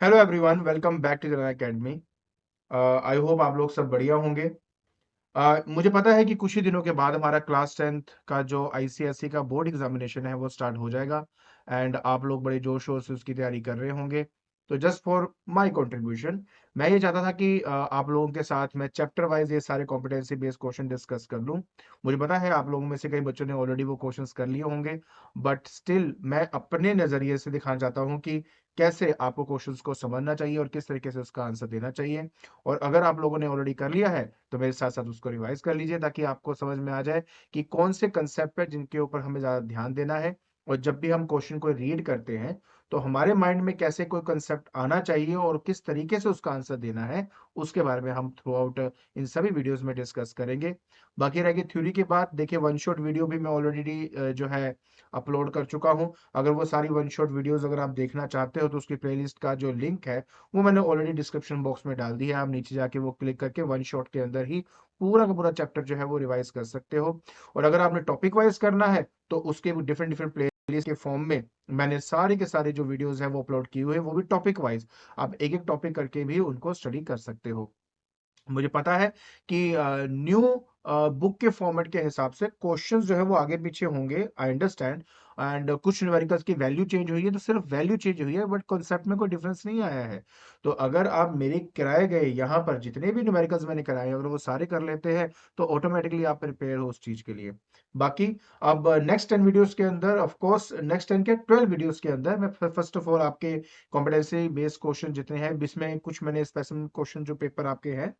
Hello everyone, welcome back to the academy. I hope आप लोग सब बढ़िया होंगे। मुझे पता है कि कुछ ही दिनों के बाद हमारा क्लास 10th का जो आईसीएसई का बोर्ड एग्जामिनेशन है वो स्टार्ट हो जाएगा। एंड आप लोग बड़े जोश शोर से उसकी तैयारी कर रहे होंगे। तो जस्ट फॉर माय कंट्रीब्यूशन, मैं ये चाहता था कि आप लोगों के साथ मैं चैप्टर वाइज ये सारे कॉम्पिटेंसी बेस्ड क्वेश्चन डिस्कस कर लूं। मुझे पता है आप लोगों में से कई बच्चों ने ऑलरेडी वो क्वेश्चंस कर लिए होंगे, बट स्टिल मैं अपने नज़रिए से दिखाना चाहता हूँ कि कैसे आपको क्वेश्चंस को समझना चाहिए और किस तरीके से उसका आंसर देना चाहिए। और अगर आप लोगों ने ऑलरेडी कर लिया है तो मेरे साथ साथ उसको रिवाइज कर लीजिए, ताकि आपको समझ में आ जाए कि कौन से कंसेप्ट है जिनके ऊपर हमें ज़्यादा ध्यान देना है। और जब भी हम क्वेश्चन को रीड करते हैं तो हमारे माइंड में कैसे कोई कंसेप्ट आना चाहिए और किस तरीके से उसका आंसर देना है, उसके बारे में हम थ्रू आउट इन सभी वीडियोस में डिस्कस करेंगे। बाकी रह गई थ्योरी की बात, देखिए वन शॉट वीडियो भी मैं ऑलरेडी जो है अपलोड कर चुका हूँ। अगर वो सारी वन शॉट वीडियोस अगर आप देखना चाहते हो तो उसकी प्लेलिस्ट का जो लिंक है वो मैंने ऑलरेडी डिस्क्रिप्शन बॉक्स में डाल दी है। आप नीचे जाके वो क्लिक करके वन शॉट के अंदर ही पूरा का पूरा चैप्टर जो है वो रिवाइज कर सकते हो। और अगर आपने टॉपिक वाइज करना है तो उसके डिफरेंट डिफरेंट प्लेलिस्ट के फॉर्म में मैंने सारे के सारे जो वीडियोस हैं वो अपलोड किए हुए हैं, वो भी टॉपिक वाइज। आप एक एक टॉपिक करके भी उनको स्टडी कर सकते हो। मुझे पता है कि न्यू बुक के फॉर्मेट के हिसाब से क्वेश्चंस जो है वो आगे पीछे होंगे, आई अंडरस्टैंड। एंड कुछ न्यूमेरिकल्स की वैल्यू चेंज हुई है, तो सिर्फ वैल्यू चेंज हुई है, बट कॉन्सेप्ट में कोई डिफरेंस नहीं आया है। तो अगर आप मेरे कराए गए यहाँ पर जितने भी न्यूमेरिकल्स मैंने कराए हैं अगर वो सारे कर लेते हैं तो ऑटोमेटिकली आप प्रिपेयर हो उस चीज के लिए। बाकी अब नेक्स्ट 10 वीडियोस के अंदर, ऑफ कोर्स नेक्स्ट 10 के 12 वीडियोस के अंदर मैं फर्स्ट ऑफ ऑल आपके कॉम्पिटेंसी बेस्ड क्वेश्चन जितने हैं, जिसमें कुछ मैंने स्पेसिफिक क्वेश्चन जो पेपर आपके हैं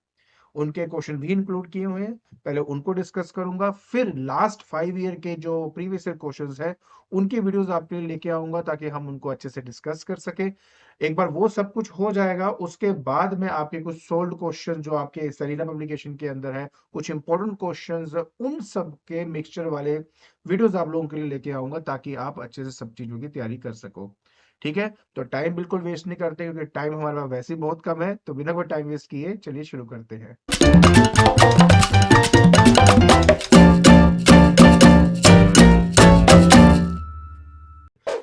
उनके क्वेश्चन भी इंक्लूड किए हुए हैं, पहले उनको डिस्कस करूंगा। फिर लास्ट 5 ईयर के जो प्रीवियस ईयर क्वेश्चंस हैं उनकी वीडियोस आपके लिए लेके आऊंगा, ताकि हम उनको अच्छे से डिस्कस कर सके। एक बार वो सब कुछ हो जाएगा उसके बाद मैं आपके कुछ सोल्ड क्वेश्चन जो आपके सेलिना पब्लिकेशन के अंदर है, कुछ इंपॉर्टेंट क्वेश्चंस, उन सब के मिक्सचर वाले वीडियोस आप लोगों के लिए लेके आऊंगा, ताकि आप अच्छे से सब चीजों की तैयारी कर सको। ठीक है, तो टाइम बिल्कुल वेस्ट नहीं करते क्योंकि टाइम हमारे पास वैसे ही बहुत कम है। तो बिना कोई टाइम वेस्ट किए चलिए शुरू करते हैं।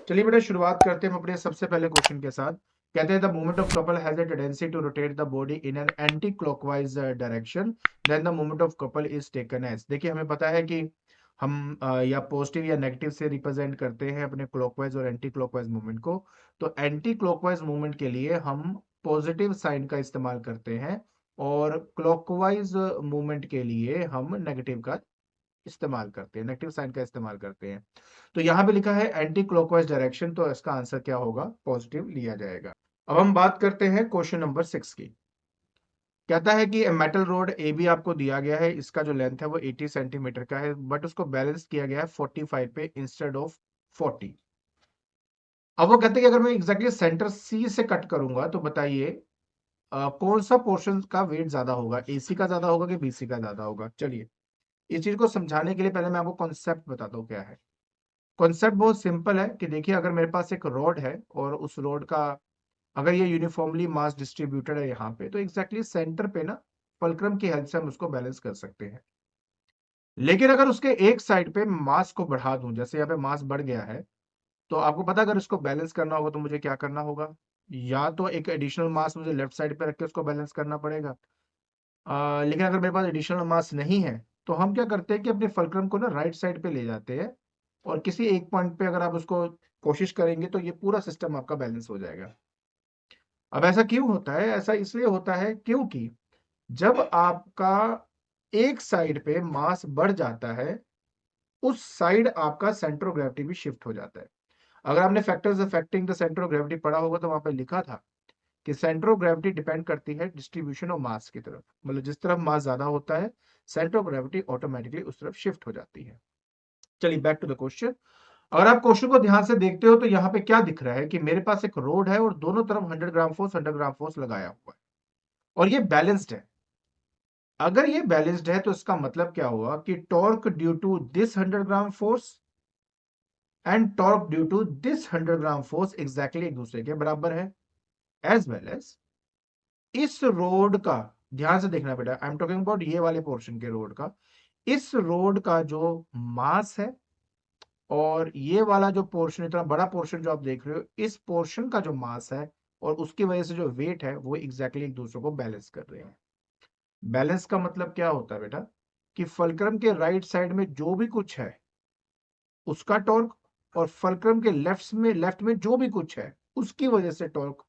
चलिए बेटा, शुरुआत करते हैं हम अपने सबसे पहले क्वेश्चन के साथ। कहते हैं the movement of couple has a tendency to rotate the body in an anti clockwise direction, then the movement of couple is taken as. देखिए हमें पता है कि हम या पॉजिटिव या नेगेटिव से रिप्रेजेंट करते हैं अपने क्लॉकवाइज और एंटी क्लॉकवाइज मूवमेंट को। तो एंटी क्लॉकवाइज मूवमेंट के लिए हम पॉजिटिव साइन का इस्तेमाल करते हैं, और क्लॉकवाइज मूवमेंट के लिए हम नेगेटिव का इस्तेमाल करते हैं, नेगेटिव साइन का इस्तेमाल करते हैं। तो यहाँ पे लिखा है एंटी क्लॉकवाइज डायरेक्शन, तो इसका आंसर क्या होगा? पॉजिटिव लिया जाएगा। अब हम बात करते हैं क्वेश्चन नंबर 6 की। कहता है कि मेटल रोड ए बी आपको दिया गया है, इसका जो लेंथ है वो 80 सेंटीमीटर का है, बट उसको बैलेंस किया गया है 45 पे इंस्टेड ऑफ 40। अब वो कहते हैं कि अगर मैं एग्जैक्टली सेंटर सी से कट करूंगा तो बताइए कौन सा पोर्शन का वेट ज्यादा होगा, एसी का ज्यादा होगा कि बीसी का ज्यादा होगा। चलिए इस चीज को समझाने के लिए पहले मैं आपको कॉन्सेप्ट बताता हूँ क्या है। कॉन्सेप्ट बहुत सिंपल है कि देखिए अगर मेरे पास एक रोड है और उस रोड का अगर ये यूनिफॉर्मली मास डिस्ट्रीब्यूटेड है यहाँ पे, तो एग्जैक्टली सेंटर पे ना फलक्रम की हेल्प से हम उसको बैलेंस कर सकते हैं। लेकिन अगर उसके एक साइड पे मास को बढ़ा दूं, जैसे यहाँ पे मास बढ़ गया है, तो आपको पता है अगर इसको बैलेंस करना होगा तो मुझे क्या करना होगा? या तो एक एडिशनल मास मुझे लेफ्ट साइड पे रख के उसको बैलेंस करना पड़ेगा। लेकिन अगर मेरे पास एडिशनल मास नहीं है तो हम क्या करते हैं कि अपने फलक्रम को ना राइट साइड पे ले जाते हैं, और किसी एक पॉइंट पे अगर आप उसको कोशिश करेंगे तो ये पूरा सिस्टम आपका बैलेंस हो जाएगा। अब ऐसा क्यों होता है? ऐसा इसलिए होता है क्योंकि जब आपका एक साइड पे मास बढ़ जाता है, उस साइड आपका सेंटर ऑफ ग्रेविटी भी शिफ्ट हो जाता है। अगर आपने factors affecting the centre of gravity पढ़ा होगा तो वहां पे लिखा था कि सेंटर ऑफ ग्रेविटी डिपेंड करती है डिस्ट्रीब्यूशन ऑफ मास की तरफ, मतलब जिस तरफ मास ज्यादा होता है सेंटर ऑफ ग्रेविटी ऑटोमेटिकली उस तरफ शिफ्ट हो जाती है। चलिए बैक टू द क्वेश्चन। अगर आप क्वेश्चन को ध्यान से देखते हो तो यहाँ पे क्या दिख रहा है कि मेरे पास एक रोड है और दोनों तरफ 100 ग्राम फोर्स 100 ग्राम फोर्स लगाया हुआ है, और ये बैलेंस्ड है। अगर ये बैलेंस्ड है तो इसका मतलब क्या हुआ कि torque due to this 100 gram force and torque due to this 100 gram force exactly एक दूसरे के बराबर है। एज वेल एज इस रोड का, ध्यान से देखना बेटा, आई एम टॉकिंग अबाउट ये वाले पोर्शन के रोड का, इस रोड का जो मास है और ये वाला जो पोर्शन, इतना बड़ा पोर्शन जो आप देख रहे हो, इस पोर्शन का जो मास है और उसकी वजह से जो वेट है वो एग्जैक्टली एक दूसरे को बैलेंस कर रहे हैं। बैलेंस का मतलब क्या होता है बेटा, कि फलक्रम के राइट साइड में जो भी कुछ है उसका टॉर्क, और फलक्रम के लेफ्ट में जो भी कुछ है उसकी वजह से टॉर्क,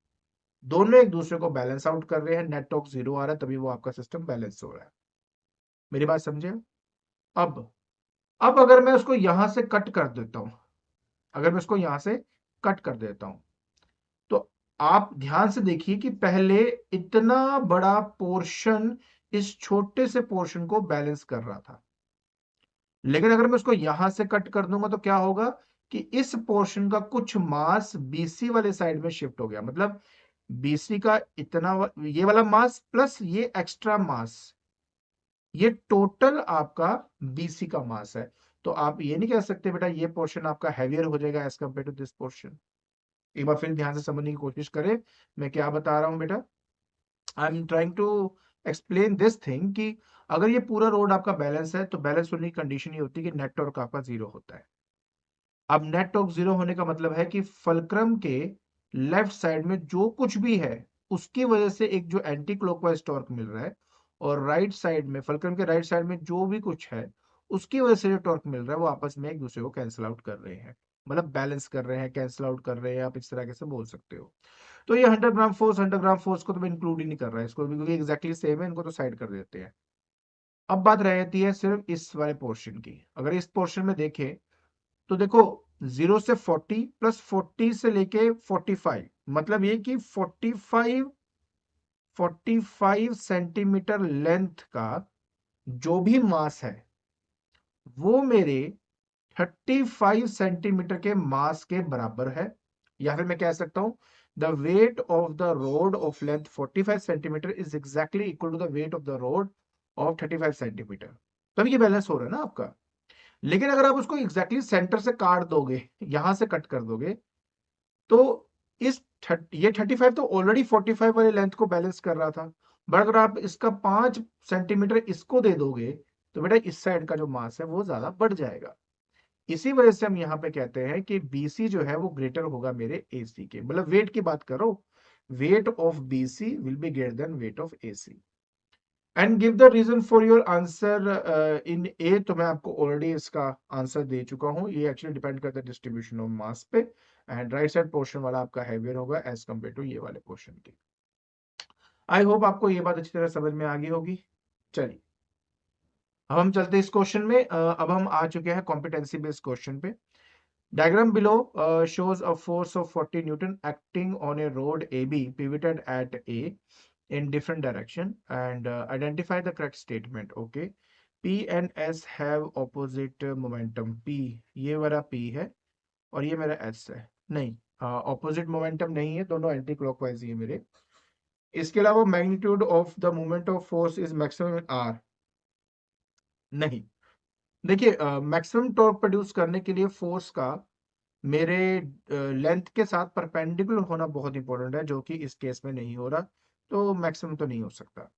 दोनों एक दूसरे को बैलेंस आउट कर रहे हैं। नेट टॉर्क 0 आ रहा है, तभी वो आपका सिस्टम बैलेंस हो रहा है। मेरी बात समझे? अब अब अगर मैं उसको यहां से कट कर देता हूं, अगर मैं उसको यहां से कट कर देता हूं, तो आप ध्यान से देखिए कि पहले इतना बड़ा पोर्शन इस छोटे से पोर्शन को बैलेंस कर रहा था, लेकिन अगर मैं उसको यहां से कट कर दूंगा तो क्या होगा कि इस पोर्शन का कुछ मास बीसी वाले साइड में शिफ्ट हो गया। मतलब बीसी का ये वाला मास प्लस ये एक्स्ट्रा मास, ये टोटल आपका बीसी का मास है। तो आप ये नहीं कह सकते बेटा ये पोर्शन आपका हैवियर हो जाएगा as compare to this portion. एक बार फिर ध्यान से समझने की कोशिश करें मैं क्या बता रहा हूं बेटा। I am trying to explain this thing कि अगर ये पूरा रोड आपका बैलेंस है तो बैलेंस होने की कंडीशन ये होती है कि नेट टॉर्क आपका 0 होता है। अब नेट टॉर्क 0 होने का मतलब है कि फलक्रम के लेफ्ट साइड में जो कुछ भी है उसकी वजह से एक जो एंटी क्लॉकवाइज टॉर्क मिल रहा है, और राइट साइड में फलक्रम के राइट साइड में जो भी कुछ है उसकी वजह से जो टॉर्क मिल रहा है वो आपस में एक दूसरे को कैंसिल आउट कर रहे हैं। मतलब बैलेंस कर रहे हैं, कैंसिल आउट कर रहे हैं, आप इस तरह से बोल सकते हो। तो ये 100 ग्राम फोर्स को तो मैं इंक्लूड ही नहीं कर रहा है इसको भी, क्योंकि एग्जैक्टली सेम है, इनको तो साइड कर देते हैं। अब बात रहती है सिर्फ इस वाले पोर्शन की। अगर इस पोर्शन में देखें तो देखो 0 से 40 प्लस 40 से लेके 45, मतलब ये कि 45 सेंटीमीटर लेंथ का जो भी मास है वो मेरे 35 सेंटीमीटर के मास के बराबर है। या फिर मैं कह सकता हूं the weight of the rod of length 45 centimetre is exactly equal to the weight of the rod of 35 centimetre. तभी ये बैलेंस हो रहा है ना आपका। लेकिन अगर आप उसको एग्जैक्टली सेंटर से काट दोगे, यहां से कट कर दोगे, तो इस ये 35 तो ऑलरेडी 45 वाले लेंथ को बैलेंस कर रहा था, बट अगर आप इसका 5 सेंटीमीटर इसको दे दोगे तो बेटा इस साइड का जो मास है वो ज्यादा बढ़ जाएगा। इसी वजह से हम यहाँ पे कहते हैं कि बीसी जो है वो ग्रेटर होगा मेरे एसी के, मतलब वेट की बात करो, weight of BC will be greater than weight of AC. And give the reason for your answer in a, तो मैं आपको ऑलरेडी इसका आंसर दे चुका हूं। ये एक्चुअली डिपेंड करता है डिस्ट्रीब्यूशन ऑफ मास पे, एंड राइट साइड पोर्शन वाला आपका हैवियर होगा एज कंपेयर टू ये वाले पोर्शन के। आई होप आपको ये बात अच्छी तरह समझ में आ गई होगी। चलिए अब हम चलते हैं इस क्वेश्चन में। अब हम आ चुके हैं कॉम्पिटेंसी बेस्ड क्वेश्चन पे। Diagram below shows a force of 40 Newton acting on a rod AB pivoted at A in different direction, and identify the correct statement. Okay, P and S have opposite momentum. P ये वाला P है और ये मेरा S है। नहीं, opposite momentum नहीं है, दोनों एंटी क्लॉकवाइज ही है मेरे। इसके अलावा magnitude of the moment of force is maximum R। नहीं, देखिए मैक्सिमम टॉर्क प्रोड्यूस करने के लिए फोर्स का मेरे लेंथ के साथ परपेंडिकुलर होना बहुत इंपॉर्टेंट है, जो कि इस केस में नहीं हो रहा, तो मैक्सिमम तो नहीं हो सकता।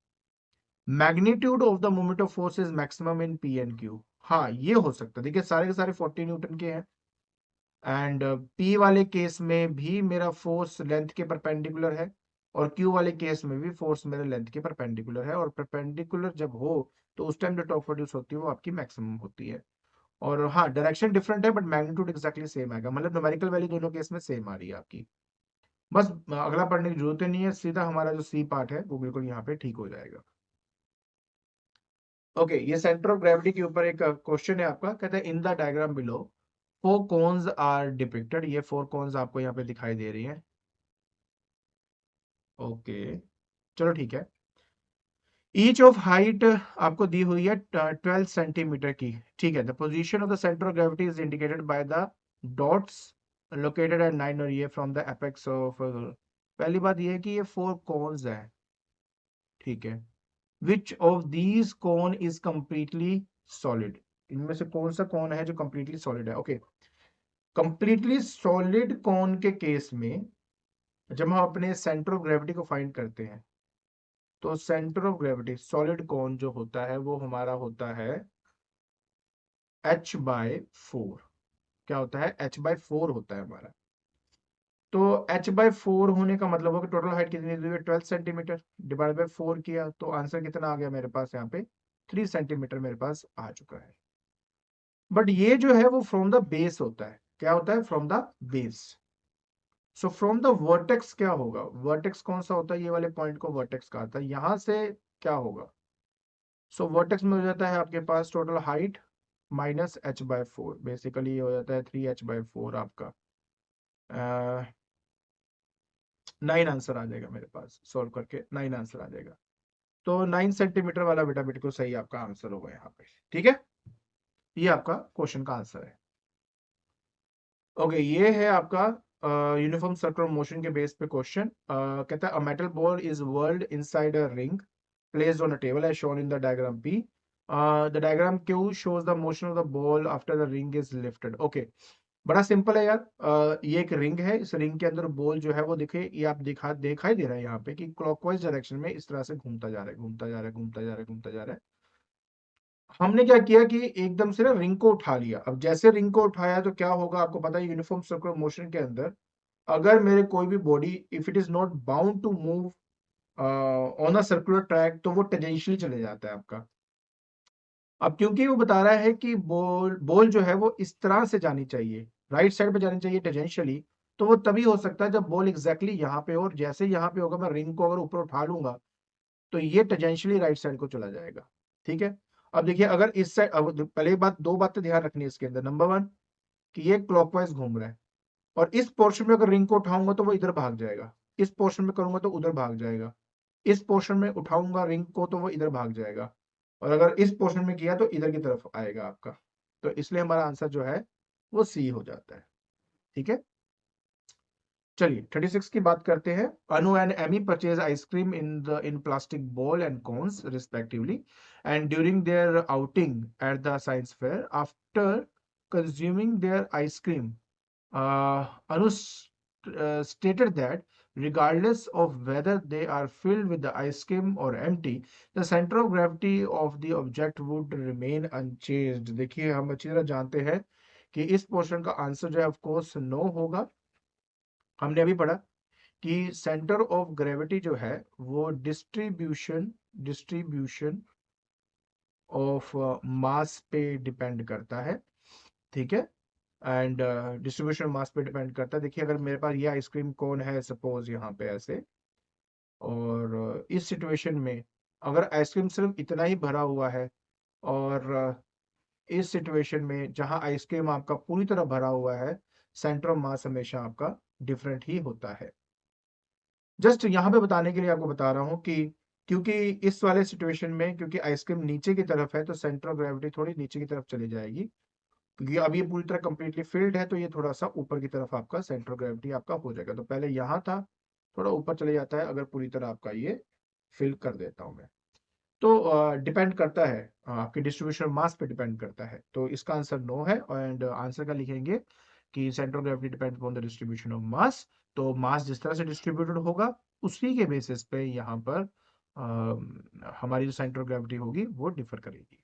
Magnitude of the moment of force is maximum in P and Q, हाँ ये हो सकता है। देखिए सारे के सारे 40 न्यूटन के हैं, एंड पी वाले केस में भी मेरा फोर्स लेंथ के परपेंडिकुलर है, और क्यू वाले केस में भी फोर्स मेरे लेंथ के परपेंडिकुलर है। और परपेंडिकुलर जब हो तो उस टाइम जो टॉर्क प्रोड्यूस होती है वो आपकी मैक्सिमम होती है। और हाँ डायरेक्शन डिफरेंट है बट मैग्नीट्यूड एक्जैक्टली सेम आएगा, मतलब न्यूमेरिकल वैल्यू दोनों केस में सेम आ रही है आपकी। बस अगला पढ़ने की जरूरत ही नहीं है, सीधा हमारा जो सी पार्ट है वो बिल्कुल यहाँ पे ठीक हो जाएगा। ओके, ये सेंटर ऑफ ग्रेविटी के ऊपर एक क्वेश्चन है आपका, कहता है in the diagram below 4 cones are depicted. ये 4 कोन्स आपको यहाँ पे दिखाई दे रही हैं। ओके, चलो ठीक है। ईच ऑफ हाइट आपको दी हुई है 12 सेंटीमीटर की, ठीक है। The position of the centre of gravity is indicated by the dots located at 9, और ये फ्रॉम द एपेक्स ऑफ, पहली बात ये है कि ये 4 कोन्स है, ठीक है। Which of these cone is completely solid, इनमें से कौन सा कोन है जो कंप्लीटली सॉलिड है। ओके, कंप्लीटली सॉलिड कोन के केस में जब हम अपने सेंटर ऑफ ग्रेविटी को फाइंड करते हैं तो सेंटर ऑफ ग्रेविटी सॉलिड कोन जो होता है वो हमारा होता है h/4। क्या होता है? h/4 होता है हमारा। तो h/4 होने का मतलब होगा टोटल हाइट कितनी दी हुई है 12 सेंटीमीटर, डिवाइड बाय 4 किया तो आंसर कितना आ गया मेरे पास यहाँ पे 3 सेंटीमीटर मेरे पास आ चुका है। बट ये जो है वो फ्रॉम द बेस होता है, क्या होता है from the base. So from the vertex क्या होगा, वर्टेक्स कौन सा होता है, ये वाले पॉइंट को वर्टेक्स कहा था, यहां से क्या होगा। सो वर्टेक्स में हो जाता है आपके पास total height minus h/4, basically ये हो जाता है 3h/4 आपका 9 आंसर आ जाएगा मेरे पास, सॉल्व करके 9 आंसर आ जाएगा। तो 9 सेंटीमीटर वाला बेटा बिल्कुल सही आपका आंसर होगा यहाँ पे, ठीक है। ये आपका क्वेश्चन का आंसर है। ओके, ये है आपका यूनिफॉर्म सर्कुलर मोशन के बेस पे क्वेश्चन। कहता है a metal ball is world inside a ring placed on a table as shown in the diagram P. The diagram Q shows the motion of the ball after the ring is lifted. Okay, बड़ा simple है यार। ये एक ring है, इस ring के अंदर ball जो है वो देखिए, ये आप दिखाई दे रहा है यहाँ पे कि क्लॉकवाइज डायरेक्शन में इस तरह से घूमता जा रहा है, घूमता जा रहा है, घूमता जा रहा है, घूमता जा रहा है। हमने क्या किया कि एकदम से ना रिंग को उठा लिया। अब जैसे रिंग को उठाया तो क्या होगा आपको पता है, यूनिफॉर्म सर्कुलर मोशन के अंदर अगर मेरे कोई भी body if it is not bound to move on a circular track तो वो टेंजेंशियली चले जाता है आपका। अब क्योंकि वो बता रहा है कि बॉल बॉल जो है वो इस तरह से जानी चाहिए, राइट साइड पे जानी चाहिए टेंजेंशियली, तो वो तभी हो सकता है जब बॉल एग्जैक्टली यहाँ पे हो, और जैसे यहाँ पे होगा मैं रिंग को अगर ऊपर उठा लूंगा तो ये टेंजेंशियली राइट साइड को चला जाएगा। ठीक है, अब देखिए अगर इस साइड, अब पहले बात, दो बातें ध्यान रखनी है इसके अंदर। नंबर वन कि ये क्लॉकवाइज घूम रहा है, और इस पोर्शन में अगर रिंग को उठाऊंगा तो वो इधर भाग जाएगा, इस पोर्शन में करूंगा तो उधर भाग जाएगा, इस पोर्शन में उठाऊंगा रिंग को तो वो इधर भाग जाएगा, और अगर इस पोर्शन में किया तो इधर की तरफ आएगा आपका। तो इसलिए हमारा आंसर जो है वो सी हो जाता है। ठीक है, चलिए 36 की बात करते हैं। Anu and Amy purchase ice cream in plastic bowl and cones respectively and during their outing at the science fair. After consuming their ice cream, Anu stated that regardless of whether they are filled with the ice cream or empty, the center of gravity of the object would remain unchanged. देखिए हम अच्छी तरह जानते हैं कि इस portion का answer जो है ऑफ कोर्स नो होगा। हमने अभी पढ़ा कि सेंटर ऑफ ग्रेविटी जो है वो डिस्ट्रीब्यूशन ऑफ मास पे डिपेंड करता है। ठीक है, एंड डिस्ट्रीब्यूशन मास पे डिपेंड करता है। देखिए अगर मेरे पास ये आइसक्रीम कोन है सपोज यहाँ पे ऐसे, और इस सिचुएशन में अगर आइसक्रीम सिर्फ इतना ही भरा हुआ है, और इस सिचुएशन में जहाँ आइसक्रीम आपका पूरी तरह भरा हुआ है, सेंटर ऑफ मास हमेशा आपका डिफरेंट ही होता है। जस्ट यहाँ पे बताने के लिए आपको बता रहा हूँ कि क्योंकि इस वाले सिचुएशन में क्योंकि आइसक्रीम नीचे की तरफ है तो सेंटर ऑफ ग्रेविटी थोड़ी नीचे की तरफ चली जाएगी, क्योंकि अब ये पूरी तरह कंप्लीटली फिल्ड है तो ये थोड़ा सा ऊपर की तरफ आपका सेंटर ऑफ ग्रेविटी आपका हो जाएगा। तो पहले यहाँ था, थोड़ा ऊपर चले जाता है अगर पूरी तरह आपका ये फिल कर देता हूं मैं। तो डिपेंड करता है, आपके डिस्ट्रीब्यूशन मास पे डिपेंड करता है। तो इसका आंसर नो है, एंड आंसर का लिखेंगे कि centre of gravity depends on the distribution of mass. तो मास जिस तरह से डिस्ट्रीब्यूटेड होगा उसी के बेसिस पे यहाँ पर हमारी जो सेंटर ऑफ ग्रेविटी होगी वो डिफर करेगी।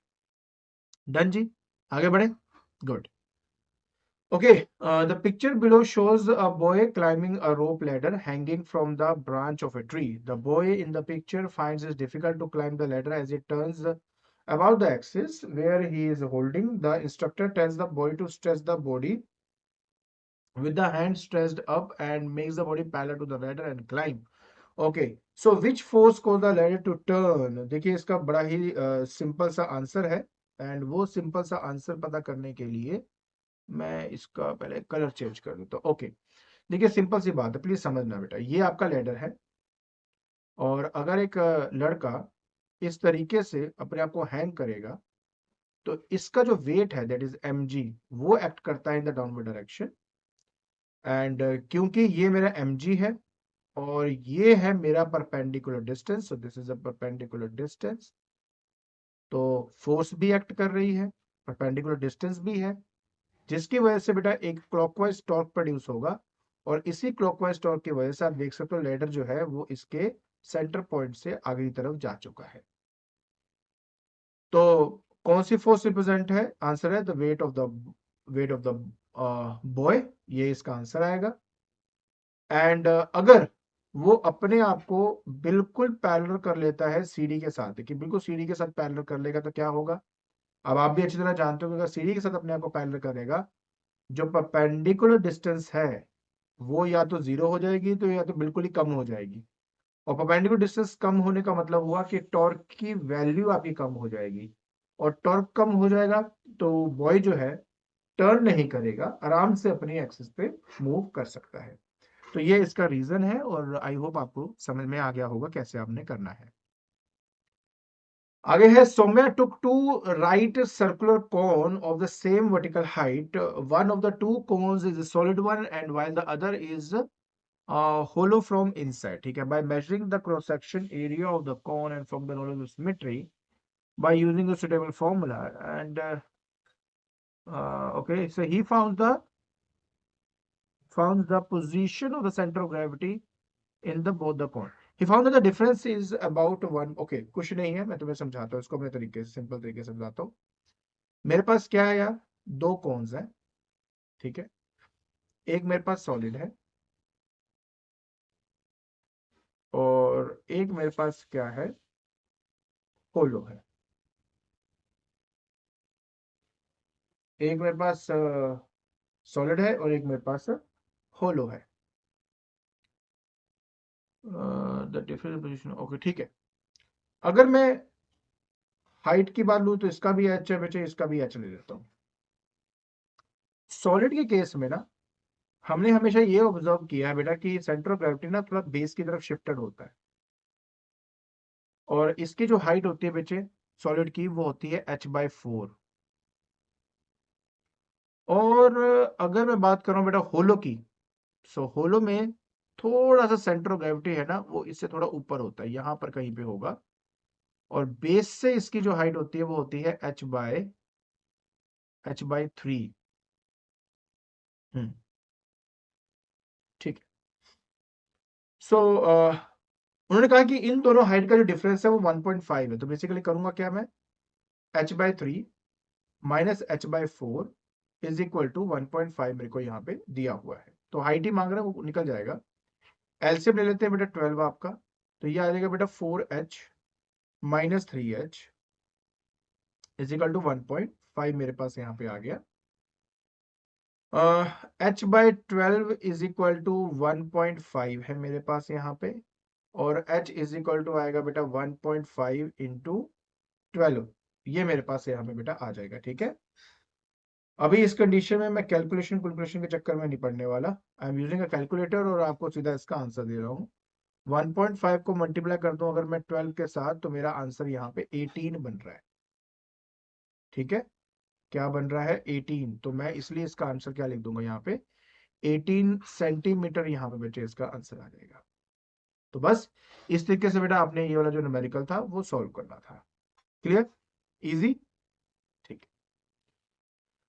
डन जी, आगे बढ़े। Good. Okay, the picture below shows a boy climbing a rope ladder hanging from the branch of a tree. The boy in the picture finds it difficult to climb the ladder as it turns about the axis where he is holding. The instructor tells the boy to stretch the body with the hand stretched up and makes the body parallel to the ladder and climb. Okay, so which force caused the ladder to turn? देखिए इसका बड़ा ही simple सा answer है, and वो simple सा answer पता करने के लिए मैं इसका पहले कलर चेंज कर दूं। तो ओके, देखिए सिंपल सी बात है, प्लीज समझना बेटा। ये आपका लेडर है, और अगर एक लड़का इस तरीके से अपने आप को हैंग करेगा तो इसका जो वेट है दैट इज mg, वो एक्ट करता है in the downward direction. And क्योंकि ये मेरा mg है और ये है मेरा perpendicular distance, so this is a perpendicular distance, तो फोर्स भी एक्ट कर रही है, परपेंडिकुलर डिस्टेंस भी है, जिसकी वजह से बेटा एक क्लॉकवाइज टॉर्क प्रोड्यूस होगा। और इसी क्लॉकवाइज टॉर्क की वजह से आप देख सकते हो लेडर जो है वो इसके सेंटर पॉइंट से आगे की तरफ जा चुका है। तो कौन सी फोर्स रिप्रेजेंट है, आंसर है the weight of the boy, ये इसका आंसर आएगा। एंड अगर वो अपने आप को बिल्कुल पैरेलल कर लेता है सीडी के साथ, कि बिल्कुल सीडी के साथ पैरेलल कर लेगा तो क्या होगा? अब आप भी अच्छी तरह जानते हो कि अगर सीडी के साथ अपने आप को पैरेलल करेगा, जो परपेंडिकुलर डिस्टेंस है वो या तो जीरो हो जाएगी तो या तो बिल्कुल ही कम हो जाएगी। और परपेंडिकुलर डिस्टेंस कम होने का मतलब हुआ कि टॉर्क की वैल्यू आपकी कम हो जाएगी, और टॉर्क कम हो जाएगा तो बॉय जो है टर्न नहीं करेगा, आराम से अपनी एक्सिस पे मूव कर सकता है। तो ये इसका रीजन है, और आई होप आपको समझ में आ गया होगा कैसे आपने करना है। आगे है, Saumya took two right circular cone of the same vertical height. One of the two cones is a solid one and while the other is hollow from inside. ठीक है, by measuring the cross section area of the cone and from the knowledge of symmetry by using a suitable formula, and okay, so he found the position of the center of gravity in the both the cone. He found that the difference is about one. Okay, कुछ नहीं है, मैं तुम्हें समझाता हूँ इसको अपने तरीके से, सिंपल तरीके से समझाता हूँ। मेरे पास क्या है यार, दो कोन्स हैं, ठीक है, एक मेरे पास सॉलिड है और एक मेरे पास क्या है, होलो है। एक मेरे पास सॉलिड है और एक मेरे पास होलो है। द डिफरेंट पोजीशन, ओके ठीक है। अगर मैं हाइट की बात लूं तो इसका भी एच है बच्चे, इसका भी एच ले लेता हूँ। सॉलिड के केस में ना हमने हमेशा ये ऑब्जर्व किया है बेटा कि सेंटर ऑफ ग्रेविटी ना थोड़ा बेस की तरफ शिफ्टेड होता है, और इसकी जो हाइट होती है बच्चे सॉलिड की वो होती है h/4। और अगर मैं बात करूं बेटा होलो की, सो होलो में थोड़ा सा सेंटर ऑफ ग्रेविटी है ना वो इससे थोड़ा ऊपर होता है, यहां पर कहीं पे होगा, और बेस से इसकी जो हाइट होती है वो होती है h/3। हम्म, ठीक है। सो उन्होंने कहा कि इन दोनों हाइट का जो डिफरेंस है वो 1.5 है, तो बेसिकली करूंगा क्या मैं, h/3 minus h/4 is equal to 1.5 मेरे को यहाँ पे दिया हुआ है, तो हाइट ही मांग रहा है वो निकल जाएगा। एलसीएम ले लेते हैं बेटा 12 आपका, तो ये आ जाएगा बेटा 4h minus 3h is equal to 1.5 मेरे पास यहाँ पे आ गया। h/12 इज इक्वल टू 1.5 है मेरे पास यहाँ पे, और h इज इक्वल टू आएगा बेटा 1.5 इंटू 12, ये मेरे पास यहाँ पे बेटा आ जाएगा, ठीक है। अभी इस कंडीशन में मैं कैलकुलेशन के चक्कर में नहीं पड़ने वाला, I am using a calculator और आपको सीधा इसका आंसर दे रहा हूँ। 1.5 को मल्टीप्लाई कर दूं अगर मैं 12 के साथ, तो मेरा आंसर यहाँ पे 18 बन रहा है, ठीक है। क्या बन रहा है, 18, तो मैं इसलिए इसका आंसर क्या लिख दूंगा यहाँ पे, 18 सेंटीमीटर यहाँ पे बेटे इसका आंसर आ जाएगा। तो बस इस तरीके से बेटा आपने ये वाला जो न्यूमेरिकल था वो सॉल्व करना था। क्लियर, इजी, ठीक।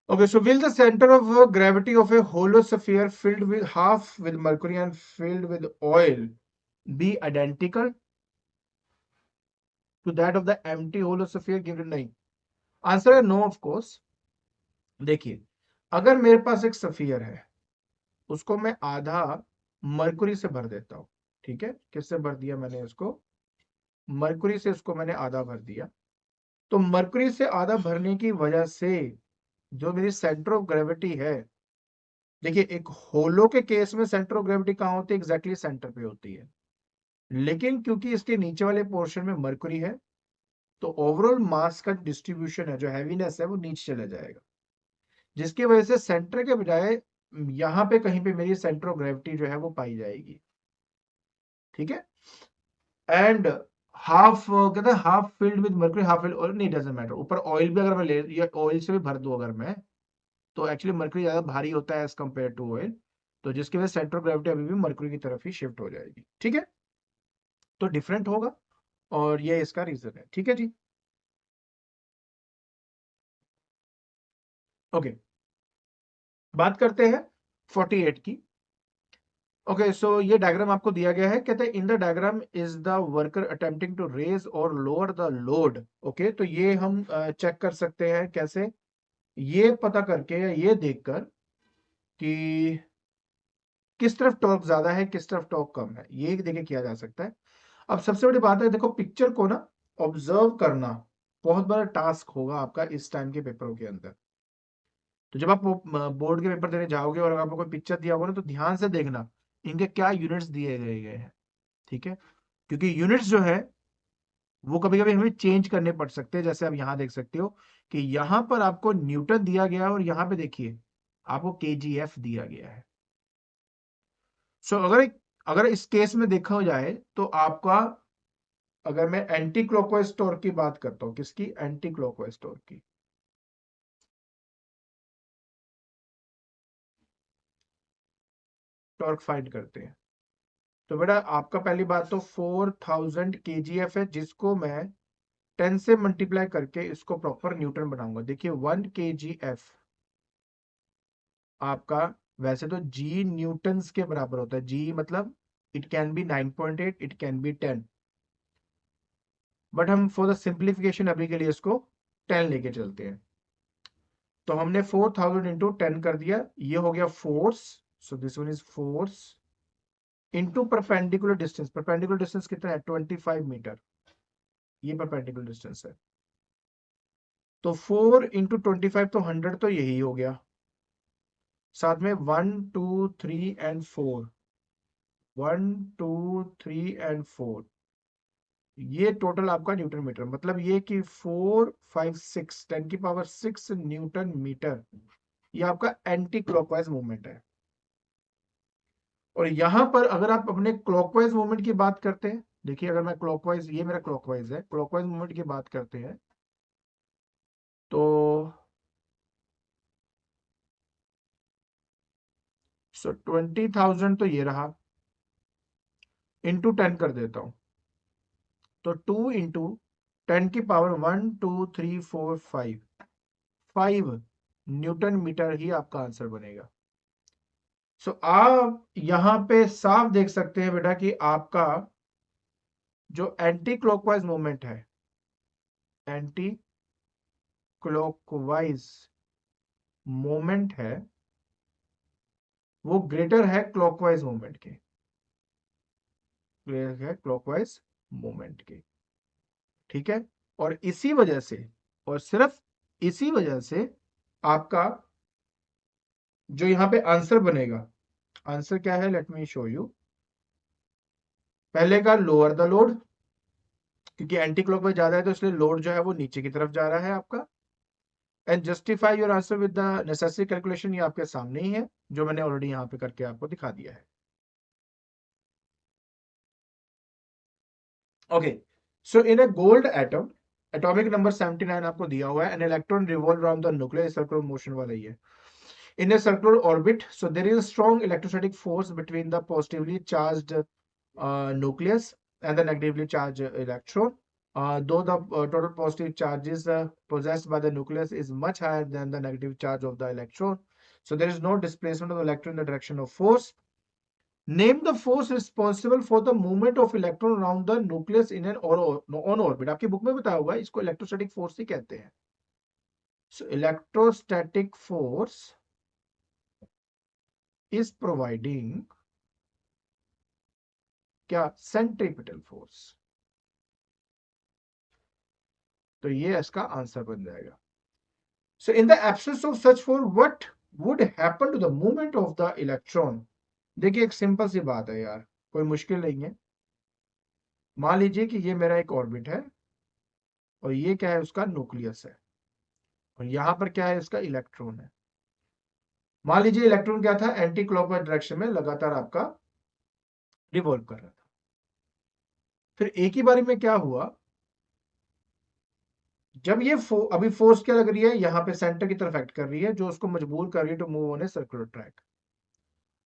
Okay, so will the center of gravity of a hollow sphere filled with half with mercury and filled with oil be identical to that of the empty hollow sphere given? नहीं, answer है no of course. देखिए, अगर मेरे पास एक sphere है, उसको मैं आधा मरकुरी से भर देता हूं, ठीक है, किससे भर दिया मैंने इसको, मरकुरी से इसको मैंने आधा भर दिया, तो मरकुरी से आधा भरने की वजह से जो मेरी सेंटर ऑफ ग्रेविटी है, देखिए एक होलो के केस में सेंटर ऑफ ग्रेविटी कहाँ होती है, एग्जैक्टली सेंटर पे होती है, लेकिन क्योंकि इसके नीचे वाले पोर्शन में मरकुरी है, तो ओवरऑल मास का डिस्ट्रीब्यूशन है, जो हैवीनेस है वो नीचे चला जाएगा, जिसकी वजह से सेंटर के बजाय यहां पे कहीं पे मेरी सेंटर ऑफ ग्रेविटी जो है वो पाई जाएगी, ठीक है। एंड हाफ कहते हैं half filled with mercury half filled, और नहीं डजंट मैटर, ऊपर ऑयल भी अगर मैं ले या ऑयल से भी भर दूं अगर मैं, तो एक्चुअली मर्क्यूरी ज्यादा भारी होता है एज कंपेयर टू ऑयल, तो जिसकी वजह से सेंटर ऑफ ग्रेविटी अभी भी मर्क्यूरी की तरफ ही शिफ्ट हो जाएगी, ठीक है। तो डिफरेंट होगा, और ये इसका रीजन है, ठीक है जी। ओके, बात करते हैं 48 की। ओके, सो ये डायग्राम आपको दिया गया है, कहते हैं in the diagram is the worker attempting to raise और लोअर द लोड। ओके, तो ये हम चेक कर सकते हैं कैसे, ये पता करके या ये देखकर कि किस तरफ टॉर्क ज्यादा है, किस तरफ टॉर्क कम है, ये देखिए किया जा सकता है। अब सबसे बड़ी बात है, देखो पिक्चर को ना ऑब्जर्व करना बहुत बड़ा टास्क होगा आपका इस टाइम के पेपरों के अंदर। तो जब आप बोर्ड के पेपर देने जाओगे और आपको कोई पिक्चर दिया होगा ना, तो ध्यान से देखना इनके क्या यूनिट्स दिए गए हैं, ठीक है? क्योंकि यूनिट्स जो है वो कभी कभी हमें चेंज करने पड़ सकते हैं। जैसे आप यहाँ देख सकते हो कि यहाँ पर आपको न्यूटन दिया गया है और यहाँ पे देखिए आपको केजीएफ दिया गया है। सो अगर इस केस में देखा जाए तो आपका, अगर मैं एंटी क्लॉकवाइज टॉर्क की बात करता हूं, किसकी? एंटी क्लॉकवाइज टॉर्क की। टॉर्क फाइंड करते हैं। तो बेटा आपका पहली बात तो 4000 केजीएफ है, जिसको मैं 10 से मल्टीप्लाई करके इसको प्रॉपर न्यूटन बनाऊंगा। देखिए 1 केजीएफ आपका वैसे तो जी न्यूटन्स के बराबर होता है। जी मतलब it can be 9.8, it can be 10, but हम फॉर द सिंप्लीफिकेशन अभी के लिए इसको 10 लेके चलते हैं। तो हमने 4000 इंटू 10 कर दिया, ये हो गया force. So this one is force into perpendicular distance. Perpendicular distance कितना है? 25 मीटर, ये परपेंडिकुलर डिस्टेंस है। तो 4 इंटू 25 तो 100, तो यही हो गया। साथ में 1 2 3 एंड 4, 1 2 3 एंड 4, ये टोटल आपका न्यूटन मीटर। मतलब ये कि 4 5 6 10 की पावर 6 न्यूटन मीटर, ये आपका एंटी क्लॉकवाइज मूवमेंट है। और यहां पर अगर आप अपने क्लॉकवाइज मूवमेंट की बात करते हैं, देखिए अगर मैं क्लॉकवाइज, ये मेरा क्लॉकवाइज है, क्लॉकवाइज मूवमेंट की बात करते हैं तो 20,000 तो ये रहा, इंटू 10 कर देता हूं, तो 2 इंटू 10 की पावर 1 2 3 4 5, 5 न्यूटन मीटर ही आपका आंसर बनेगा। सो आप यहां पे साफ देख सकते हैं बेटा कि आपका जो एंटी क्लॉकवाइज मूवमेंट है, एंटी क्लॉकवाइज मोमेंट है, वो ग्रेटर है क्लॉकवाइज मोमेंट के, ग्रेटर है क्लॉकवाइज मोमेंट के, ठीक है? और इसी वजह से, और सिर्फ इसी वजह से आपका जो यहां पे आंसर बनेगा, आंसर क्या है? Let me show you. पहले का लोअर द लोड, क्योंकि एंटी क्लॉकवाइज ज्यादा है तो इसलिए लोड जो है वो नीचे की तरफ जा रहा है आपका। And justify your answer with the necessary calculation, ये आपके सामने ही है, जो मैंने ऑलरेडी यहां पे करके आपको दिखा दिया है। Okay, so in a gold atom, atomic number 79 आपको दिया हुआ है, an electron revolve around the nucleus, circular motion वाला ही है। In a circular orbit, so there is a strong electrostatic force between the positively charged nucleus and the negatively charged electron. Though the total positive charges possessed by the nucleus is much higher than the negative charge of the electron, so there is no displacement of the electron in the direction of force. Name the force responsible for the movement of electron around the nucleus in an on orbit. आपकी book में बताया हुआ है, इसको electrostatic force ही कहते हैं। So electrostatic force is providing क्या? Centripetal force. तो ये इसका आंसर बन जाएगा। So in the absence of such force what would happen to the movement of the electron? देखिए एक सिंपल सी बात है यार, कोई मुश्किल नहीं है। मान लीजिए कि ये मेरा एक ऑर्बिट है और ये क्या है? उसका न्यूक्लियस है, और यहां पर क्या है? इसका इलेक्ट्रॉन है। मान लीजिए इलेक्ट्रॉन क्या था? एंटी क्लॉकवाइज डायरेक्शन में लगातार आपका रिवॉल्व कर रहा था। फिर एक ही बारी में क्या हुआ? जब ये अभी फोर्स क्या लग रही है? यहां पे सेंटर की तरफ एक्ट कर रही है, जो उसको मजबूर कर रही है to move on a circular track.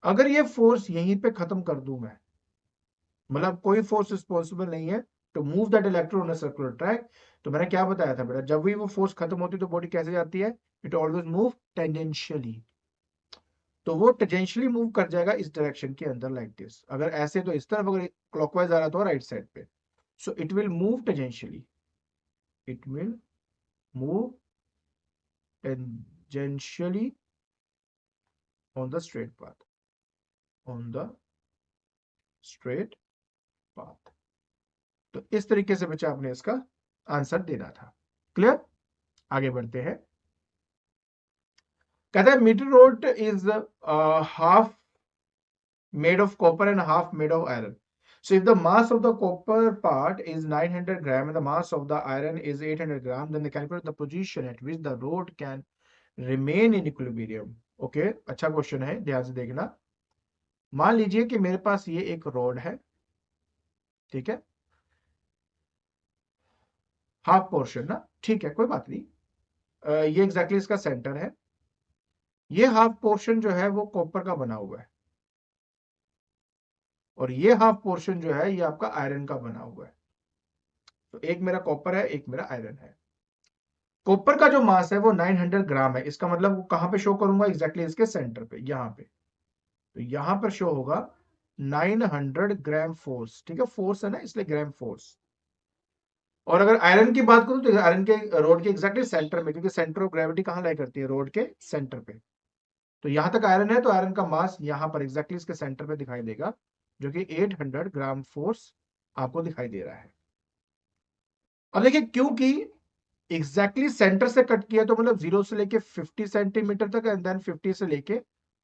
अगर ये फोर्स यहीं पे खत्म कर दूं मैं, मतलब कोई फोर्स रिस्पॉन्सिबल नहीं है to move that electron on a circular track, तो मैंने क्या बताया था बेटा? जब भी वो फोर्स खत्म होती है तो बॉडी कैसे जाती है? It always move tangentially. तो वो टेंजेंशियली मूव कर जाएगा इस डायरेक्शन के अंदर, लाइक दिस। अगर ऐसे तो इस तरफ, अगर क्लॉकवाइज आ रहा तो राइट साइड पे। So it will move tangentially, it will move tangentially on the straight path, on the straight path. तो इस तरीके से बच्चा आपने इसका आंसर देना था। क्लियर? आगे बढ़ते हैं। कहता है metre rod is half made of copper and half made of iron. So if the mass of the copper part is 900 gram and the mass of the iron is 800 gram, then they calculate the position at which the rod can remain in equilibrium. Okay, अच्छा question है, ध्यान से देखना। मान लीजिए कि मेरे पास ये एक रोड है, ठीक है, हाफ पोर्शन ना, ठीक है, कोई बात नहीं। ये एग्जैक्टली इसका सेंटर है। ये हाफ पोर्शन जो है वो कॉपर का बना हुआ है, और ये हाफ पोर्शन जो है ये आपका आयरन का बना हुआ है। तो एक मेरा कॉपर है, एक मेरा आयरन है। कॉपर का जो मास है वो 900 ग्राम है। इसका मतलब वो कहां पे शो करूंगा? एग्जैक्टली इसके सेंटर पे, यहां पे। तो यहां पर शो होगा 900 ग्राम फोर्स, ठीक है, फोर्स है ना, इसलिए ग्राम फोर्स। और अगर आयरन की बात करूं तो आयरन के रोड के एग्जैक्टली सेंटर में, क्योंकि सेंटर ऑफ ग्रेविटी कहां लाई करती है? रोड के सेंटर पे। तो यहां तक आयरन है, तो आयरन का मास यहां पर एग्जैक्टली इसके सेंटर पे दिखाई देगा, जो कि 800 ग्राम फोर्स आपको दिखाई दे रहा है। अब देखिए, क्योंकि एग्जैक्टली सेंटर से कट किया, तो मतलब 0 से लेके 50 सेंटीमीटर तक, एंड देन 50 से लेके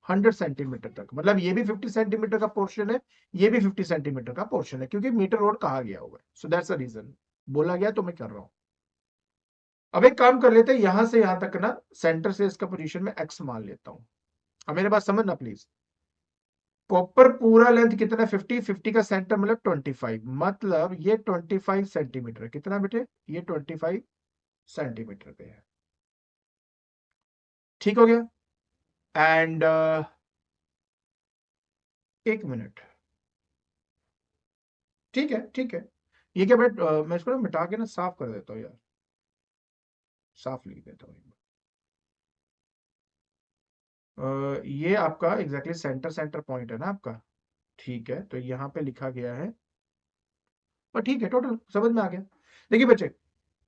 100 सेंटीमीटर तक, मतलब ये भी 50 सेंटीमीटर का पोर्शन है, ये भी 50 सेंटीमीटर का पोर्शन है, क्योंकि मीटर रोड कहा गया हुआ है। सो दैट्स अ रीजन, बोला गया तो मैं कर रहा हूं। अब एक काम कर लेते हैं, यहां से यहां तक ना, सेंटर से इसका पोजीशन में एक्स मान लेता हूं। अब मेरे पास समझना प्लीज, कॉपर पूरा लेंथ कितना? 50, 50 का सेंटर मतलब 25, मतलब ये 25 सेंटीमीटर। कितना बेटे? ये 25 सेंटीमीटर पे है। ठीक हो गया? एंड एक मिनट, ठीक है, ठीक है। ये क्या बेट, मैं इसको ना मिटा के ना साफ कर देता हूँ यार, साफ लिख देता हूँ। ये आपका एग्जैक्टली सेंटर, सेंटर पॉइंट है ना आपका, ठीक है। तो यहाँ पे लिखा गया है, और ठीक है, टोटल समझ में आ गया। देखिए बच्चे,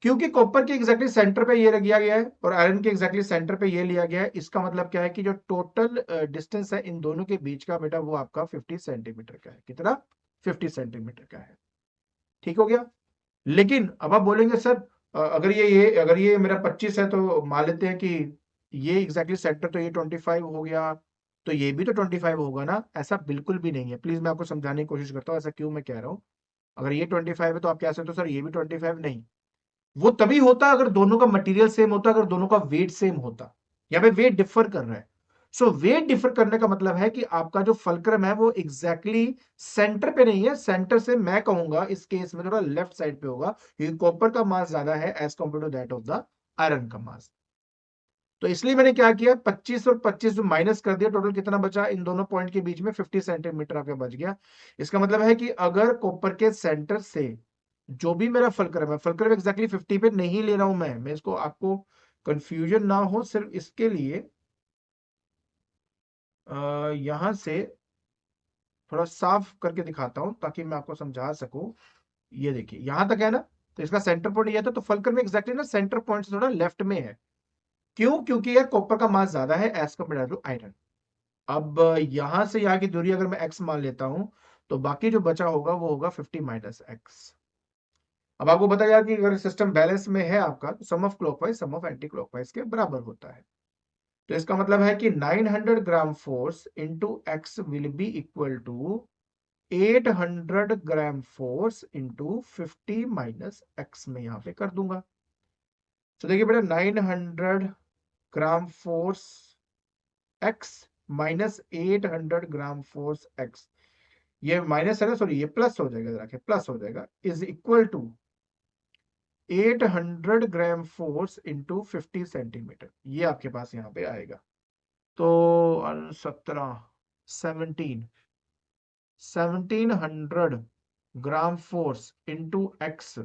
क्योंकि कॉपर के एग्जैक्टली सेंटर पे ये लिया गया है और आयरन के एग्जैक्टली सेंटर पे ये लिया गया है, इसका मतलब क्या है कि जो टोटल डिस्टेंस है इन दोनों के बीच का बेटा, वो आपका 50 सेंटीमीटर का है। कितना? 50 सेंटीमीटर का है। ठीक हो गया? लेकिन अब आप बोलेंगे सर, अगर ये मेरा 25 है, तो मान लेते हैं कि ये एग्जैक्टली सेक्टर, तो ये 25 हो गया, तो ये भी तो 25 होगा ना? ऐसा बिल्कुल भी नहीं है। प्लीज मैं आपको समझाने की कोशिश करता हूँ, ऐसा क्यों मैं कह रहा हूँ। अगर ये 25 है तो आप कह सकते हो सर ये भी 25, नहीं। वो तभी होता अगर दोनों का मटेरियल सेम होता, अगर दोनों का वेट सेम होता। यहाँ पे वेट डिफर कर रहा है। सो वेट डिफर करने का मतलब है कि आपका जो फलक्रम है वो एग्जैक्टली सेंटर पे नहीं है। सेंटर से मैं कहूंगा इस केस में थोड़ा लेफ्ट साइड पे होगा, क्योंकि कॉपर का मास ज्यादा है as compare to that of the iron का मास। तो इसलिए मैंने क्या किया, 25 और 25 माइनस कर दिया, टोटल कितना बचा इन दोनों पॉइंट के बीच में? 50 सेंटीमीटर आपका बच गया। इसका मतलब है कि अगर कॉपर के सेंटर से जो भी मेरा फलक्रम है, फलक्रम एग्जैक्टली 50 पे नहीं ले रहा हूं मैं इसको, आपको कंफ्यूजन ना हो, सिर्फ इसके लिए यहां से थोड़ा साफ करके दिखाता हूं ताकि मैं आपको समझा सकूं। ये देखिए, यहां तक है ना, तो इसका सेंटर पॉइंट ये था, तो फलक्रम एग्जैक्टली ना सेंटर पॉइंट से थोड़ा लेफ्ट में है। क्यों? क्योंकि यार कॉपर का मास ज्यादा है एज कम्पेयर टू आयरन। अब यहां से यहां की दूरी अगर मैं एक्स मान लेता हूं, तो बाकी जो बचा होगा वो होगा 50 माइनस एक्स। अब आपको पता गया कि अगर सिस्टम बैलेंस में है आपका, तो sum of clockwise sum of anti clockwise के बराबर होता है। तो इसका मतलब है कि 900 gram force into x will be equal to 800 gram force into 50 minus x में यहां पे कर दूंगा। तो देखिए बेटा, 900 gram force x minus 800 gram force x, ये माइनस है ना, सॉरी ये प्लस हो जाएगा, जरा प्लस हो जाएगा, is equal to 800 gram force into 50 centimetre. ये आपके पास यहां पे आएगा। तो 17 1700 gram force into x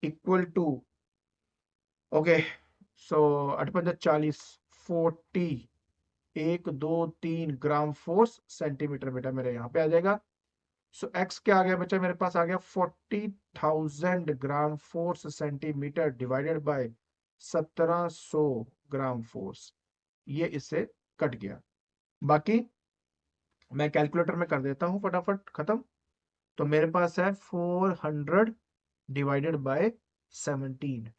equal to, okay, so 8×5 = 40, 1 2 3 gram force centimetre बेटा मेरे यहाँ पे आ जाएगा। सो एक्स क्या आ गया बच्चा मेरे पास? आ गया 40,000 gram force centimetre divided by 1700 gram force. ये इससे कट गया। बाकी मैं कैलकुलेटर में कर देता हूं फटाफट खत्म। तो मेरे पास है 400 डिवाइडेड बाय 17,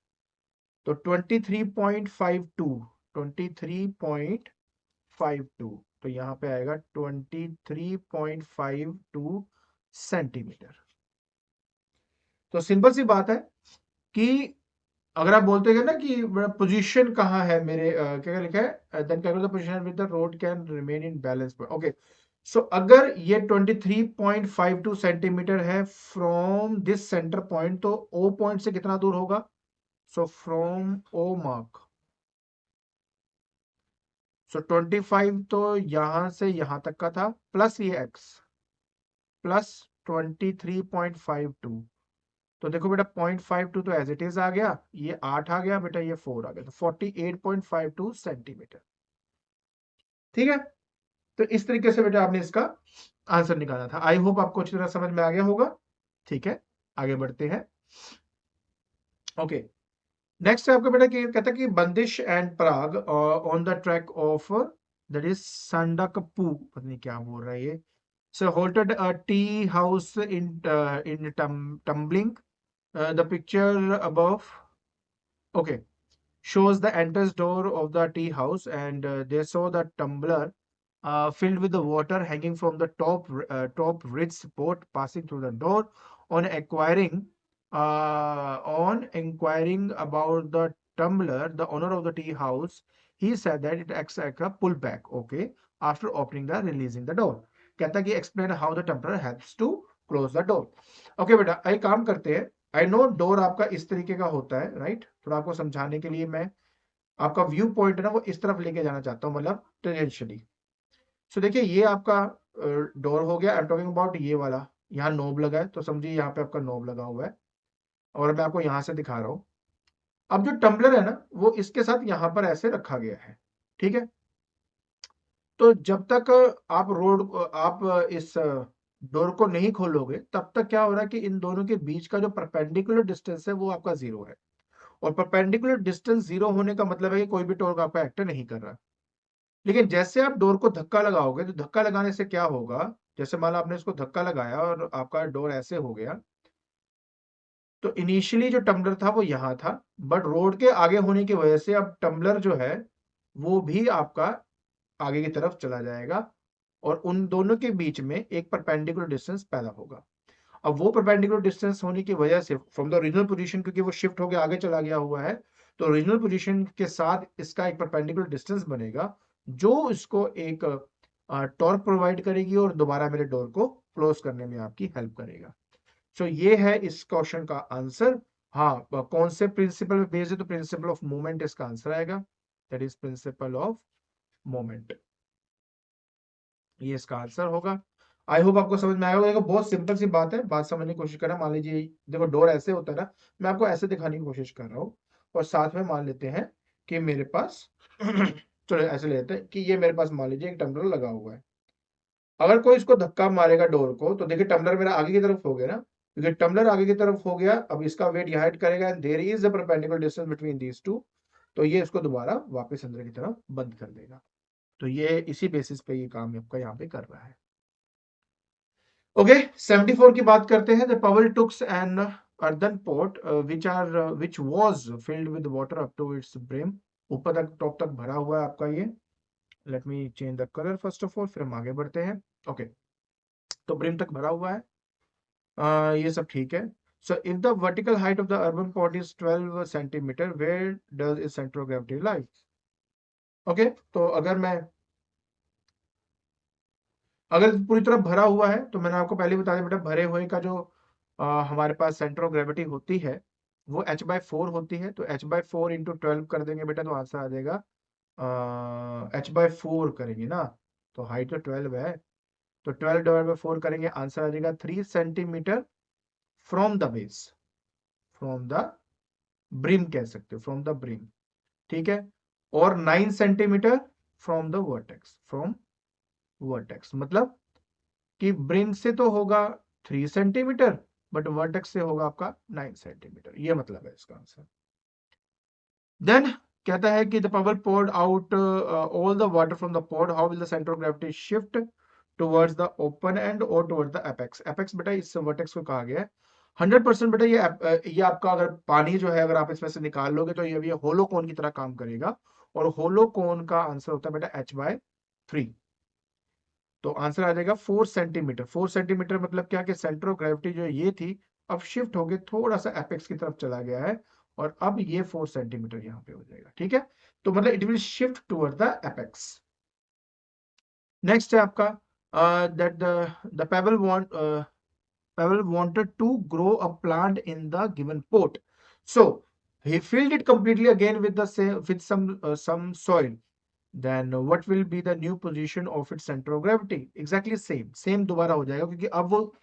तो 23.52, 23.52, तो यहाँ पे आएगा 23.52 सेंटीमीटर। तो सिंपल सी बात है कि अगर आप बोलते हैं ना कि पोजीशन कहाँ है मेरे, क्या क्या लिखा है, then calculate the position with the rod can remain in balance. Okay, so अगर ये 23.52 सेंटीमीटर है फ्रॉम दिस सेंटर पॉइंट, तो ओ पॉइंट से कितना दूर होगा? सो फ्रॉम ओ मार्क, सो 25 तो यहां से यहां तक का था, प्लस ये एक्स, प्लस 23.52। तो देखो बेटा 0.52 तो एज इट इज आ गया, ये 8 आ गया बेटा, ये 4 आ गया, तो 48.52 सेंटीमीटर। ठीक है, तो इस तरीके से बेटा आपने इसका आंसर निकाला था। आई होप आपको अच्छी तरह समझ में आ गया होगा। ठीक है, आगे बढ़ते हैं। ओके, नेक्स्ट है आपका बेटा कि कहता है कि Bandish and Parag on the track of, that is संडकपू, पता नहीं क्या बोल रहा है ये। सो halted a tea house in tumbling. The picture above, okay, shows the entrance door of the tea house, and they saw the tumbler filled with the water hanging from the top ridge support passing through the door. On inquiring about the tumbler, the owner of the tea house, he said that it acts like a pullback. Okay, after opening the releasing the door. कहता है कि explain how the tumbler helps to close the door. Okay बेटा, एक काम करते हैं। I know door आपका इस तरीके का होता है, राइट? थोड़ा आपको समझाने के लिए मैं आपका व्यू पॉइंट है ना वो इस तरफ लेके जाना चाहता हूँ, मतलब टेंजेंशियली। सो देखिए ये आपका डोर हो गया। आई एम टॉकिंग अबाउट ये वाला, यहाँ नोब लगा है, तो समझिए यहाँ पे आपका नोब लगा हुआ है, और मैं आपको यहाँ से दिखा रहा हूँ। अब जो टम्बलर है ना वो इसके साथ यहाँ पर ऐसे रखा गया है, ठीक है? तो जब तक आप इस डोर को नहीं खोलोगे, तब तक क्या हो रहा है कि इन दोनों के बीच का जो परपेंडिकुलर डिस्टेंस है वो आपका जीरो है। और परपेंडिकुलर डिस्टेंस जीरो होने का मतलब है कि कोई भी टॉर्क आपका एक्ट नहीं कर रहा। लेकिन जैसे आप डोर को धक्का लगाओगे, तो धक्का लगाने से क्या होगा, जैसे मान लो आपने इसको धक्का लगाया और आपका डोर ऐसे हो गया, तो इनिशियली जो टम्बलर था वो यहाँ था, बट रोड के आगे होने की वजह से अब टम्बलर जो है वो भी आपका आगे की तरफ चला जाएगा, और उन दोनों के बीच में एक परपेंडिकुलर डिस्टेंस पैदा होगा। अब वो परपेंडिकुलर डिस्टेंस होने की वजह से फ्रॉम द ओरिजिनल पोजीशन, क्योंकि वो शिफ्ट होकर आगे चला गया हुआ है, तो ओरिजिनल पोजीशन के साथ इसका एक परपेंडिकुलर डिस्टेंस बनेगा, जो इसको एक टॉर्क प्रोवाइड करेगी और दोबारा मेरे डोर को क्लोज करने में आपकी हेल्प करेगा। सो ये है इस क्वेश्चन का आंसर। हाँ, कौन से प्रिंसिपल पे बेस्ड है? तो प्रिंसिपल ऑफ मोमेंट इसका आंसर आएगा, that is principle of moment, ये इसका आंसर होगा। आई होप आपको समझ में आएगा। देखो बहुत सिंपल सी बात है, बात समझने की कोशिश करना। मान लीजिए देखो डोर ऐसे होता है ना, मैं आपको ऐसे दिखाने की कोशिश कर रहा हूँ, और साथ में मान लेते हैं कि मेरे पास चलो ऐसे लेते हैं कि ये मेरे पास मान लीजिए एक टम्बलर लगा हुआ है। अगर कोई इसको धक्का मारेगा डोर को, तो देखिए टम्बलर मेरा आगे की तरफ हो गया ना, क्योंकि टम्बलर आगे की तरफ हो गया, अब इसका वेट यहाँ हिट करेगा, and there is a perpendicular distance between these two, तो ये इसको दोबारा वापस अंदर की तरफ बंद कर देगा। तो ये इसी बेसिस पे ये काम आपका यहाँ पे कर रहा है। ओके, 74 की बात करते हैं। The pupil took an earthen pot which was filled with water up to its brim, ऊपर तक टॉप तक भरा हुआ है आपका ये। Let me change the colour first of all, फिर हम आगे बढ़ते हैं। ओके, तो ब्रिम तक भरा हुआ है, ये सब ठीक है। So if the vertical height of the earthen pot is 12 centimetre, where does is centre of gravity lie? Okay, तो अगर पूरी तरह भरा हुआ है, तो मैंने आपको पहले बता दिया बेटा, भरे हुए का जो हमारे पास सेंटर ऑफ ग्रेविटी होती है वो h/4 होती है। तो h/4 इंटू 12 कर देंगे बेटा, तो आंसर आ जाएगा, h/4 करेंगे ना, तो हाइट तो 12 है, तो 12 डिवाइड बाई 4 करेंगे, आंसर आ जाएगा 3 centimetre from the base, from the brim कह सकते हो, फ्रॉम द ब्रिम। ठीक है, और 9 centimetre from the vertex, from vertex, मतलब कि ब्रिम से तो होगा 3 सेंटीमीटर, बट वर्टेक्स से होगा आपका 9 सेंटीमीटर, ये मतलब है इसका आंसर। देन कहता है कि the pail poured out all the water from the pod, how will the centre of gravity shift towards the open end और टुवर्ड्स द एपेक्स। एपेक्स बेटा इस वर्टेक्स को कहा गया है 100% बेटा। ये आपका अगर पानी जो है अगर आप इसमें से निकाल लोगे तो ये होलो कोन की तरह काम करेगा, और होलो कोन का आंसर होता है बेटा h/3। तो आंसर आ जाएगा 4 सेंटीमीटर। 4 सेंटीमीटर मतलब क्या कि सेंटर ऑफ ग्रेविटी जो ये थी अब शिफ्ट होके थोड़ा सा एपेक्स की तरफ चला गया है, और अब ये 4 सेंटीमीटर यहाँ पे हो जाएगा। ठीक है, तो मतलब it will shift toward the apex. Next है आपका that the payable wanted to grow a plant in the given pot, so he filled it completely again with the same with some soil. Then what will be the new position of its center of gravity? Exactly same दोबारा हो जाएगा, क्योंकि अब वो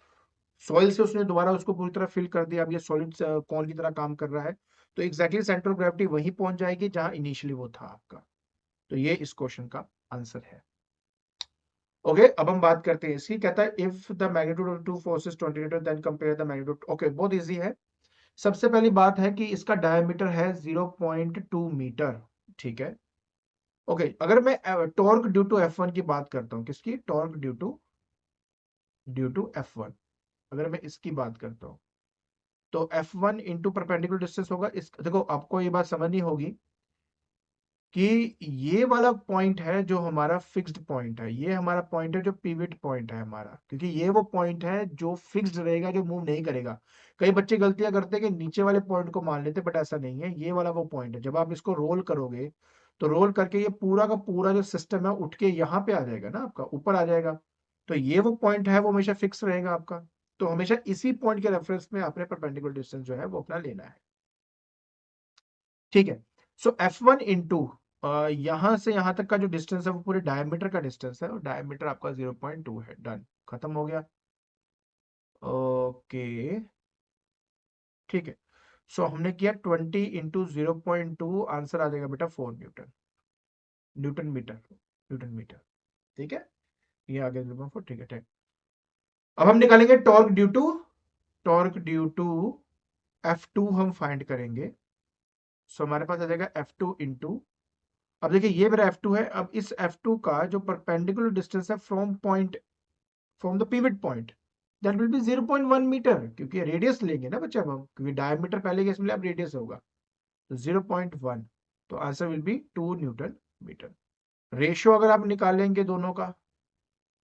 soil से उसने दोबारा उसको पूरी तरह फिल कर दिया। अब ये सॉलिड कौन की तरह काम कर रहा है, तो एग्जैक्टली सेंटर ऑफ ग्रेविटी वहीं पहुंच जाएगी जहां इनिशियली वो था आपका। तो ये इस क्वेश्चन का आंसर है। ओके, अब हम बात करते हैं इसकी। कहता है if the magnitude of two forces 20 newton then compare the magnitude. Okay, बहुत इजी है। सबसे पहली बात है कि इसका डायमीटर है 0.2 मीटर। ठीक है, ओके। अगर मैं टॉर्क ड्यू टू F1 की बात करता हूं, किसकी? टॉर्क ड्यू टू F1, अगर मैं इसकी बात करता हूं तो F1 इंटू परपेंडिकुलर डिस्टेंस होगा। इस देखो आपको ये बात समझनी होगी कि ये वाला पॉइंट है जो हमारा फिक्स्ड पॉइंट है, ये हमारा पॉइंट है जो पिवट पॉइंट है हमारा, क्योंकि ये वो पॉइंट है जो फिक्स्ड रहेगा, जो मूव नहीं करेगा। कई बच्चे गलतियां करते हैं कि नीचे वाले पॉइंट को मान लेते, बट ऐसा नहीं है। ये वाला वो पॉइंट है, जब आप इसको रोल करोगे तो रोल करके ये पूरा का पूरा जो सिस्टम है उठ के यहाँ पे आ जाएगा ना, आपका ऊपर आ जाएगा। तो ये वो पॉइंट है, वो हमेशा फिक्स रहेगा आपका। तो हमेशा इसी पॉइंट के रेफरेंस में आपने परपेंडिकुलर डिस्टेंस जो है वो अपना लेना है। ठीक है, सो F1 इंटू यहां से यहां तक का जो डिस्टेंस है वो पूरे डायमीटर का डिस्टेंस है, और डायमीटर आपका 0.2 है। डन, खत्म हो गया। ओके, ठीक है। सो हमने किया 20 इंटू 0.2, आंसर आ जाएगा बेटा 4 न्यूटन। Newton metre. ठीक है, ये आ गया 0.4। ठीक है, ठीक। अब हम निकालेंगे टॉर्क ड्यू टू F2 हम फाइंड करेंगे। सो हमारे पास आ जाएगा F2 इंटू, अब देखिए ये मेरा F2 है। अब इस F2 का जो परपेंडिकुलर डिस्टेंस है from the pivot point, that will be 0.1 metre, क्योंकि रेडियस लेंगे ना बच्चे अब हम, क्योंकि डायमीटर पहले केस में अब रेडियस होगा। तो 0.1, तो answer will be 2 newton metre. Ratio अगर आप निकालेंगे दोनों का,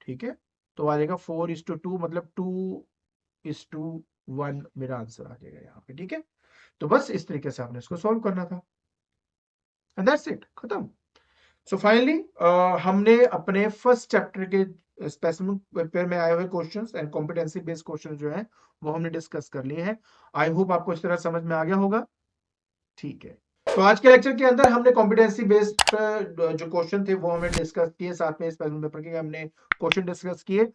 ठीक है, तो आ जाएगा 4:2, मतलब 2:1 मेरा आंसर आ जाएगा यहाँ पे। ठीक है, तो बस इस तरीके से आपने इसको सॉल्व करना था, एंड दैट्स इट, खत्म। सो फाइनली हमने अपने फर्स्ट चैप्टर के स्पेसिफिक पेपर में आए हुए questions and competency based question जो है वो हमने डिस्कस कर लिए हैं। आई होप आपको इस तरह समझ में आ गया होगा। ठीक है, तो आज के लेक्चर के अंदर हमने कॉम्पिटेंसी बेस्ड जो क्वेश्चन थे वो हमने डिस्कस किए, साथ में स्पेसिफिक पेपर के हमने क्वेश्चन डिस्कस किए।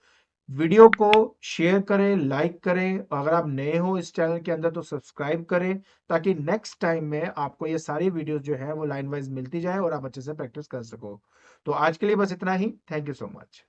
वीडियो को शेयर करें, लाइक करें, अगर आप नए हो इस चैनल के अंदर तो सब्सक्राइब करें, ताकि नेक्स्ट टाइम में आपको ये सारी वीडियोस जो है वो लाइन वाइज मिलती जाए और आप अच्छे से प्रैक्टिस कर सको। तो आज के लिए बस इतना ही। Thank you so much.